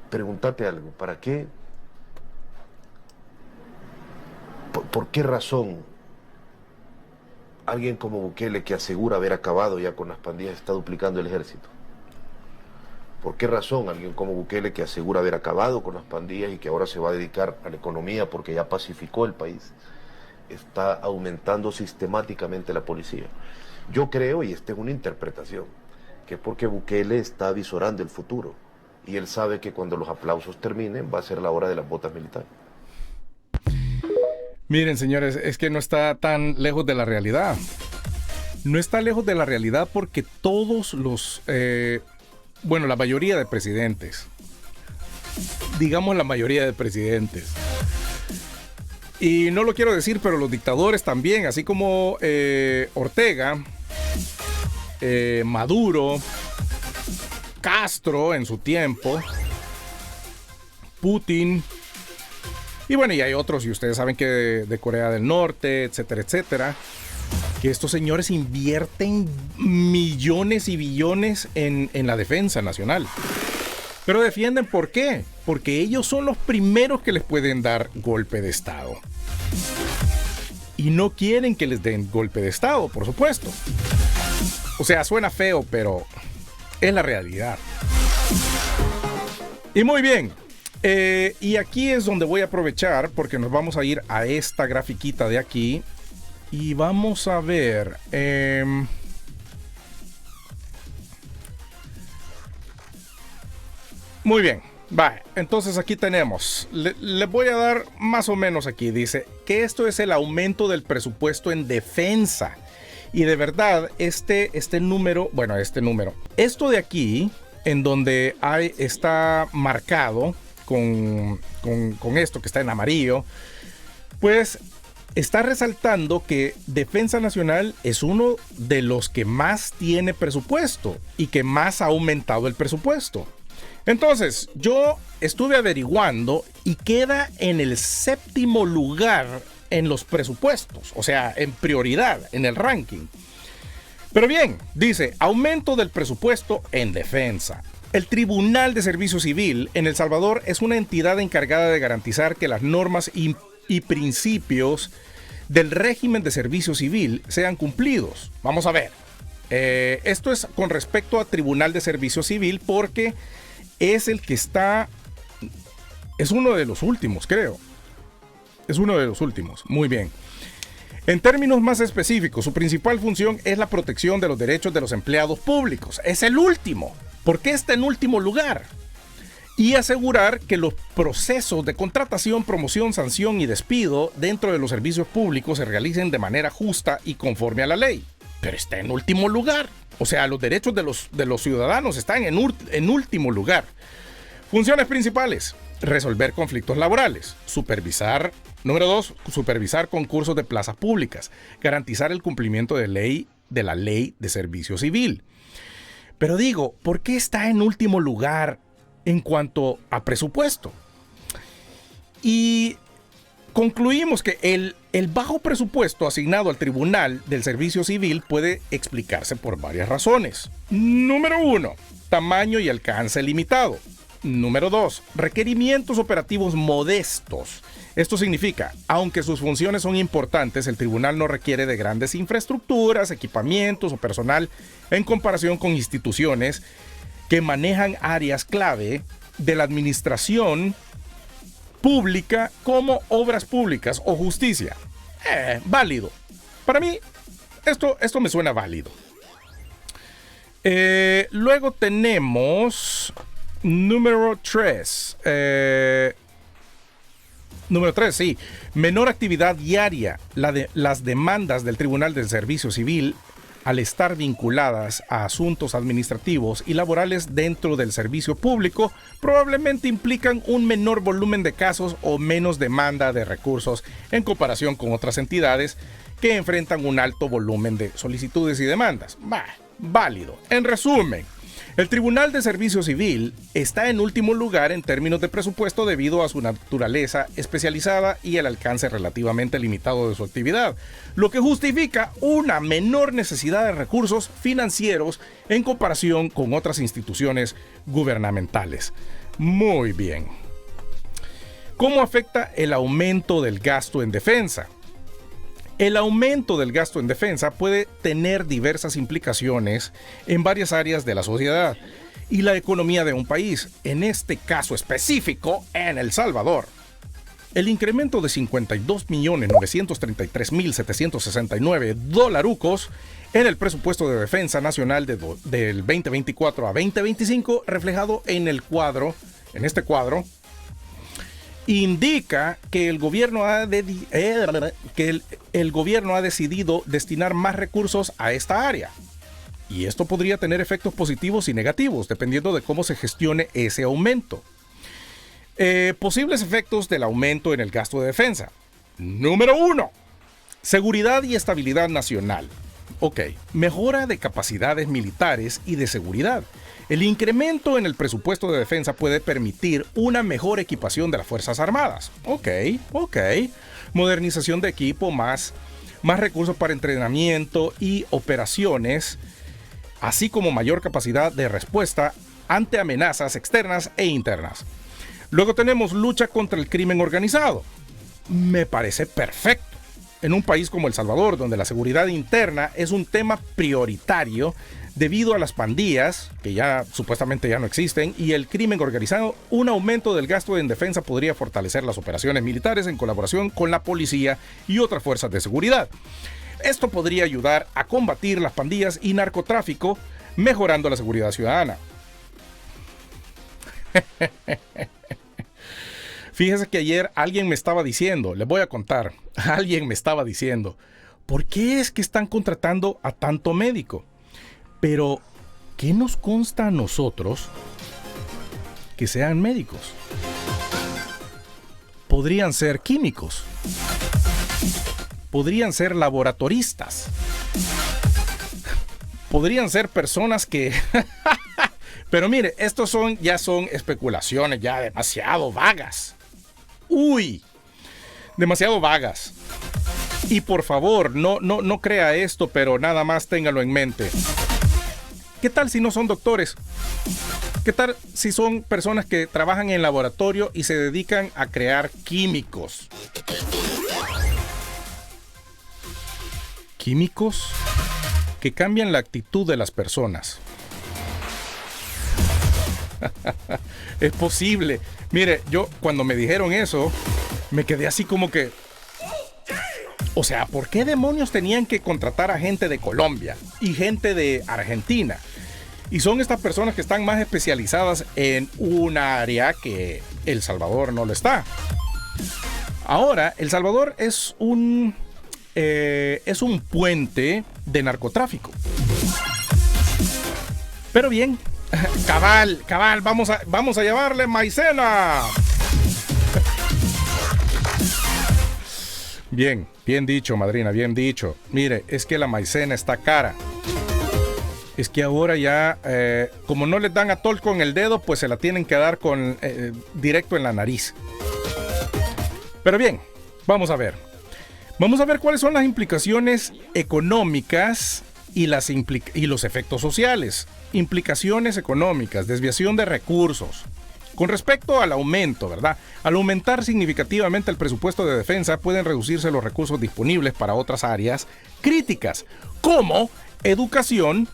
preguntate algo, ¿para qué? ¿Por qué razón alguien como Bukele, que asegura haber acabado ya con las pandillas, está duplicando el ejército? ¿Por qué razón alguien como Bukele, que asegura haber acabado con las pandillas y que ahora se va a dedicar a la economía porque ya pacificó el país, está aumentando sistemáticamente la policía? Yo creo, y esta es una interpretación, que es porque Bukele está visorando el futuro y él sabe que cuando los aplausos terminen va a ser la hora de las botas militares. Miren, señores, es que no está tan lejos de la realidad. No está lejos de la realidad porque todos los, bueno, la mayoría de presidentes, digamos la mayoría de presidentes, y no lo quiero decir, pero los dictadores también, así como Ortega, Maduro, Castro en su tiempo, Putin, y bueno, y hay otros, y ustedes saben que de Corea del Norte, etcétera, etcétera, que estos señores invierten millones y billones en la defensa nacional. Pero defienden, ¿por qué? Porque ellos son los primeros que les pueden dar golpe de Estado. Y no quieren que les den golpe de Estado, por supuesto. O sea, suena feo, pero es la realidad. Y muy bien. Y aquí es donde voy a aprovechar porque nos vamos a ir a esta grafiquita de aquí y vamos a ver muy bien, va, entonces aquí tenemos, les voy a dar más o menos aquí, dice que esto es el aumento del presupuesto en defensa y de verdad este número, esto de aquí en donde está marcado con esto que está en amarillo, pues está resaltando que Defensa Nacional es uno de los que más tiene presupuesto y que más ha aumentado el presupuesto. Entonces, yo estuve averiguando y queda en el 7º lugar en los presupuestos, o sea, en prioridad, en el ranking. Pero bien, dice, aumento del presupuesto en defensa. El Tribunal de Servicio Civil en El Salvador es una entidad encargada de garantizar que las normas y principios del régimen de servicio civil sean cumplidos. Vamos a ver. Esto es con respecto a Tribunal de Servicio Civil porque es el que está... Es uno de los últimos, creo. Es uno de los últimos. Muy bien. En términos más específicos, su principal función es la protección de los derechos de los empleados públicos. Es el último. ¿Por qué está en último lugar? Y asegurar que los procesos de contratación, promoción, sanción y despido dentro de los servicios públicos se realicen de manera justa y conforme a la ley. Pero está en último lugar. O sea, los derechos de los ciudadanos están en último lugar. Funciones principales: resolver conflictos laborales, supervisar, número 2, supervisar concursos de plazas públicas, garantizar el cumplimiento de la ley de servicio civil. Pero digo, ¿por qué está en último lugar en cuanto a presupuesto? Y concluimos que el bajo presupuesto asignado al Tribunal del Servicio Civil puede explicarse por varias razones. Número 1, tamaño y alcance limitado. Número 2, requerimientos operativos modestos. Esto significa, aunque sus funciones son importantes, el tribunal no requiere de grandes infraestructuras, equipamientos o personal en comparación con instituciones que manejan áreas clave de la administración pública como obras públicas o justicia. Válido. Para mí, esto me suena válido. Luego tenemos número 3. Número 3, sí. Menor actividad diaria. Las demandas del Tribunal del Servicio Civil, al estar vinculadas a asuntos administrativos y laborales dentro del servicio público, probablemente implican un menor volumen de casos o menos demanda de recursos en comparación con otras entidades que enfrentan un alto volumen de solicitudes y demandas. Válido. En resumen, el Tribunal de Servicio Civil está en último lugar en términos de presupuesto debido a su naturaleza especializada y el alcance relativamente limitado de su actividad, lo que justifica una menor necesidad de recursos financieros en comparación con otras instituciones gubernamentales. Muy bien. ¿Cómo afecta el aumento del gasto en defensa? El aumento del gasto en defensa puede tener diversas implicaciones en varias áreas de la sociedad y la economía de un país, en este caso específico, en El Salvador. El incremento de 52.933.769 dolarucos en el presupuesto de defensa nacional del 2024 a 2025, reflejado en este cuadro, indica que el gobierno ha decidido destinar más recursos a esta área. Y esto podría tener efectos positivos y negativos, dependiendo de cómo se gestione ese aumento. Posibles efectos del aumento en el gasto de defensa. Número 1. Seguridad y estabilidad nacional. Ok, mejora de capacidades militares y de seguridad. El incremento en el presupuesto de defensa puede permitir una mejor equipación de las Fuerzas Armadas. Ok. Modernización de equipo, más recursos para entrenamiento y operaciones, así como mayor capacidad de respuesta ante amenazas externas e internas. Luego tenemos lucha contra el crimen organizado. Me parece perfecto. En un país como El Salvador, donde la seguridad interna es un tema prioritario debido a las pandillas, que ya supuestamente ya no existen, y el crimen organizado, un aumento del gasto en defensa podría fortalecer las operaciones militares en colaboración con la policía y otras fuerzas de seguridad. Esto podría ayudar a combatir las pandillas y narcotráfico, mejorando la seguridad ciudadana. Fíjese que ayer alguien me estaba diciendo, les voy a contar, ¿por qué es que están contratando a tanto médico? Pero, ¿qué nos consta a nosotros que sean médicos? Podrían ser químicos, podrían ser laboratoristas, podrían ser personas que... Pero mire, estos ya son especulaciones ya demasiado vagas. Demasiado vagas. Y por favor, no crea esto, pero nada más téngalo en mente. ¿Qué tal si no son doctores? ¿Qué tal si son personas que trabajan en laboratorio y se dedican a crear químicos? Químicos que cambian la actitud de las personas. Es posible. Mire, yo cuando me dijeron eso, me quedé así como que... O sea, ¿por qué demonios tenían que contratar a gente de Colombia y gente de Argentina? Y son estas personas que están más especializadas en un área que El Salvador no lo está. Ahora, El Salvador es un puente de narcotráfico. Pero bien, cabal, vamos a llevarle maicena. Bien dicho, madrina, bien dicho. Mire, es que la maicena está cara. Es que ahora ya, como no les dan atol con el dedo, pues se la tienen que dar directo en la nariz. Pero bien, vamos a ver. Vamos a ver cuáles son las implicaciones económicas y los efectos sociales. Implicaciones económicas, desviación de recursos. Con respecto al aumento, ¿verdad? Al aumentar significativamente el presupuesto de defensa, pueden reducirse los recursos disponibles para otras áreas críticas, como educación.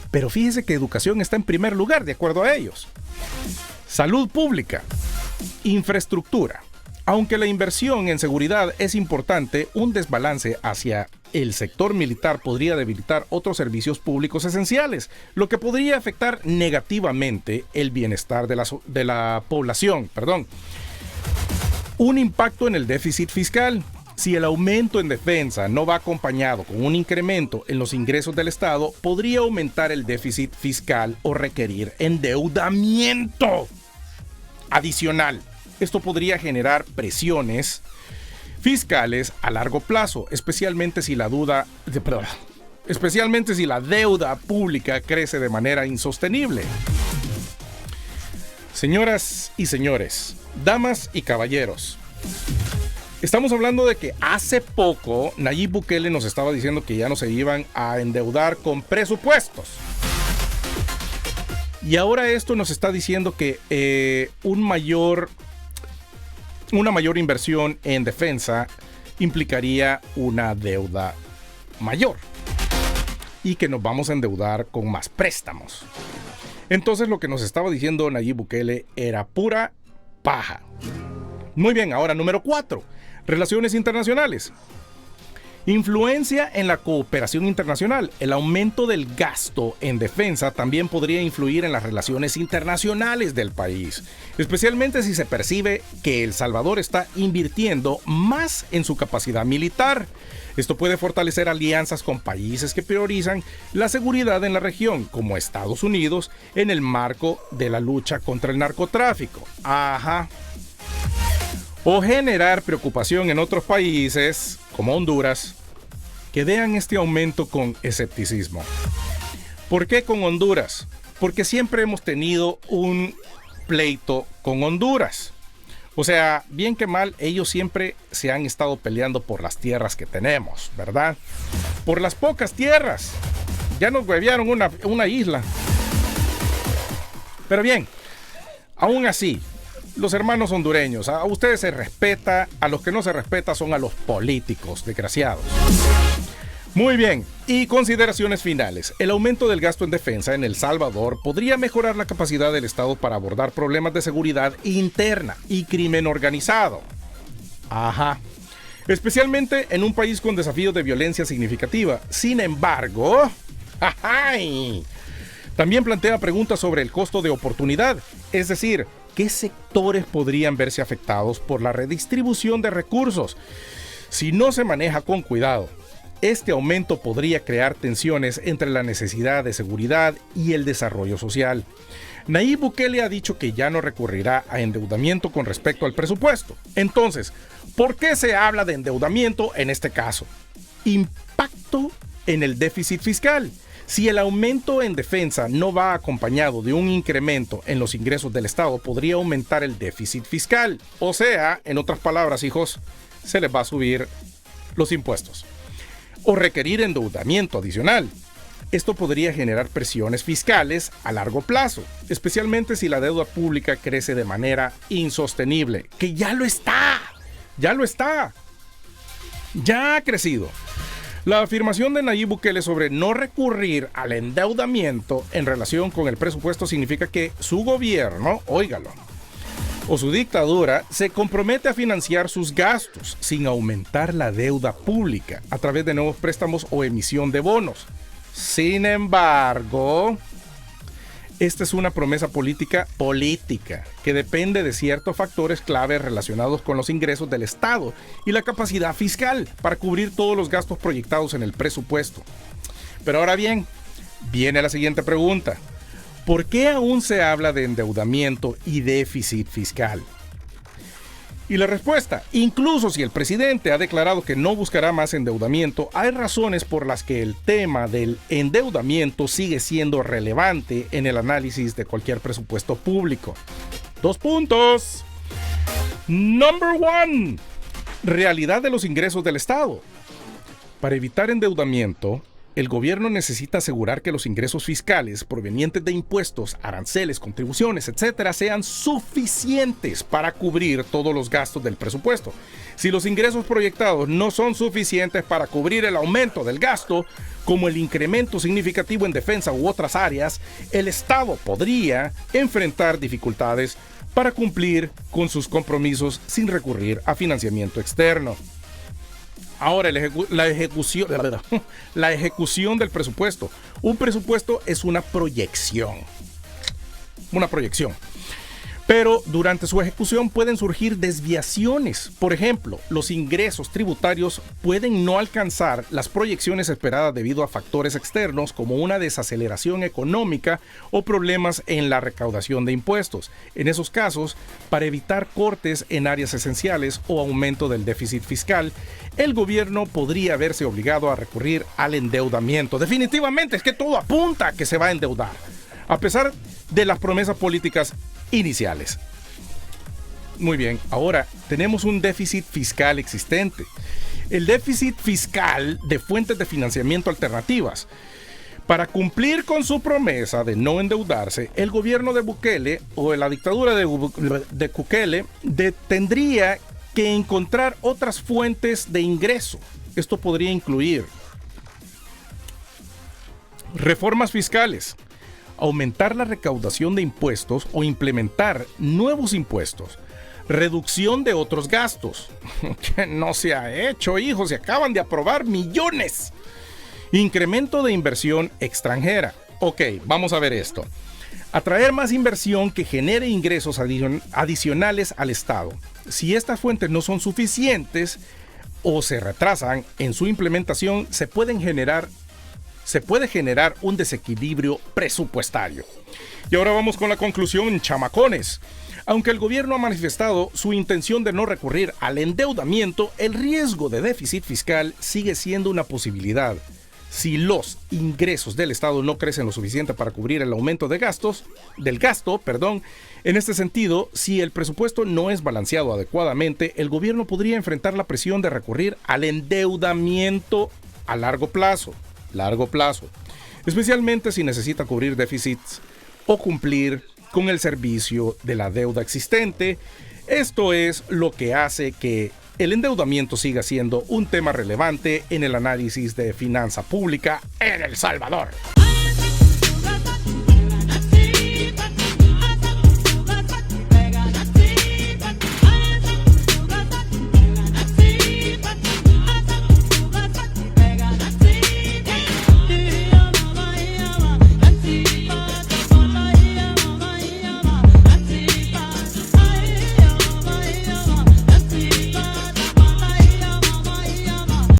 Pero fíjese que educación está en primer lugar, de acuerdo a ellos. Salud pública, infraestructura. Aunque la inversión en seguridad es importante, un desbalance hacia el sector militar podría debilitar otros servicios públicos esenciales, lo que podría afectar negativamente el bienestar de la población. Un impacto en el déficit fiscal. Si el aumento en defensa no va acompañado con un incremento en los ingresos del Estado, podría aumentar el déficit fiscal o requerir endeudamiento adicional. Esto podría generar presiones fiscales a largo plazo, especialmente si la deuda pública crece de manera insostenible. Señoras y señores, damas y caballeros, estamos hablando de que hace poco Nayib Bukele nos estaba diciendo que ya no se iban a endeudar con presupuestos. Y ahora esto nos está diciendo que una mayor inversión en defensa implicaría una deuda mayor y que nos vamos a endeudar con más préstamos. Entonces lo que nos estaba diciendo Nayib Bukele era pura paja. Muy bien, ahora número 4, relaciones internacionales. Influencia en la cooperación internacional. El aumento del gasto en defensa también podría influir en las relaciones internacionales del país, especialmente si se percibe que El Salvador está invirtiendo más en su capacidad militar. Esto puede fortalecer alianzas con países que priorizan la seguridad en la región, como Estados Unidos, en el marco de la lucha contra el narcotráfico. Ajá. O generar preocupación en otros países, como Honduras, que vean este aumento con escepticismo. ¿Por qué con Honduras? Porque siempre hemos tenido un pleito con Honduras. O sea, bien que mal, ellos siempre se han estado peleando por las tierras que tenemos, ¿verdad? Por las pocas tierras. Ya nos huevearon una isla. Pero bien, aún así, los hermanos hondureños, a ustedes se respeta, a los que no se respeta son a los políticos, desgraciados. Muy bien, y consideraciones finales. El aumento del gasto en defensa en El Salvador podría mejorar la capacidad del Estado para abordar problemas de seguridad interna y crimen organizado. Ajá. Especialmente en un país con desafíos de violencia significativa. Sin embargo, ¡ay! También plantea preguntas sobre el costo de oportunidad, es decir, ¿qué sectores podrían verse afectados por la redistribución de recursos? Si no se maneja con cuidado, este aumento podría crear tensiones entre la necesidad de seguridad y el desarrollo social. Nayib Bukele ha dicho que ya no recurrirá a endeudamiento con respecto al presupuesto. Entonces, ¿por qué se habla de endeudamiento en este caso? Impacto en el déficit fiscal. Si el aumento en defensa no va acompañado de un incremento en los ingresos del Estado, podría aumentar el déficit fiscal. O sea, en otras palabras, hijos, se les va a subir los impuestos. O requerir endeudamiento adicional. Esto podría generar presiones fiscales a largo plazo, especialmente si la deuda pública crece de manera insostenible, que ya lo está, ya ha crecido. La afirmación de Nayib Bukele sobre no recurrir al endeudamiento en relación con el presupuesto significa que su gobierno, óigalo, o su dictadura se compromete a financiar sus gastos sin aumentar la deuda pública a través de nuevos préstamos o emisión de bonos. Sin embargo, esta es una promesa política que depende de ciertos factores clave relacionados con los ingresos del Estado y la capacidad fiscal para cubrir todos los gastos proyectados en el presupuesto. Pero ahora bien, viene la siguiente pregunta. ¿Por qué aún se habla de endeudamiento y déficit fiscal? Y la respuesta, incluso si el presidente ha declarado que no buscará más endeudamiento, hay razones por las que el tema del endeudamiento sigue siendo relevante en el análisis de cualquier presupuesto público. 2 puntos. Number 1. Realidad de los ingresos del Estado. Para evitar endeudamiento, el gobierno necesita asegurar que los ingresos fiscales provenientes de impuestos, aranceles, contribuciones, etcétera, sean suficientes para cubrir todos los gastos del presupuesto. Si los ingresos proyectados no son suficientes para cubrir el aumento del gasto, como el incremento significativo en defensa u otras áreas, el Estado podría enfrentar dificultades para cumplir con sus compromisos sin recurrir a financiamiento externo. Ahora, la ejecución del presupuesto. Un presupuesto es una proyección. Pero durante su ejecución pueden surgir desviaciones. Por ejemplo, los ingresos tributarios pueden no alcanzar las proyecciones esperadas debido a factores externos como una desaceleración económica o problemas en la recaudación de impuestos. En esos casos, para evitar cortes en áreas esenciales o aumento del déficit fiscal, el gobierno podría verse obligado a recurrir al endeudamiento. Definitivamente es que todo apunta a que se va a endeudar, a pesar de las promesas políticas iniciales. Muy bien, ahora tenemos un déficit fiscal existente. El déficit fiscal de fuentes de financiamiento alternativas. Para cumplir con su promesa de no endeudarse, el gobierno de Bukele o la dictadura de Bukele tendría que encontrar otras fuentes de ingreso. Esto podría incluir reformas fiscales, aumentar la recaudación de impuestos o implementar nuevos impuestos, reducción de otros gastos, que no se ha hecho, hijos, se acaban de aprobar millones. Incremento de inversión extranjera. Ok, vamos a ver esto. Atraer más inversión que genere ingresos adicionales al Estado. Si estas fuentes no son suficientes o se retrasan en su implementación, se puede generar un desequilibrio presupuestario. Y ahora vamos con la conclusión, chamacones. Aunque el gobierno ha manifestado su intención de no recurrir al endeudamiento, el riesgo de déficit fiscal sigue siendo una posibilidad. Si los ingresos del Estado no crecen lo suficiente para cubrir el aumento del gasto, en este sentido, si el presupuesto no es balanceado adecuadamente, el gobierno podría enfrentar la presión de recurrir al endeudamiento a largo plazo, especialmente si necesita cubrir déficits o cumplir con el servicio de la deuda existente. Esto es lo que hace que el endeudamiento siga siendo un tema relevante en el análisis de finanza pública en El Salvador.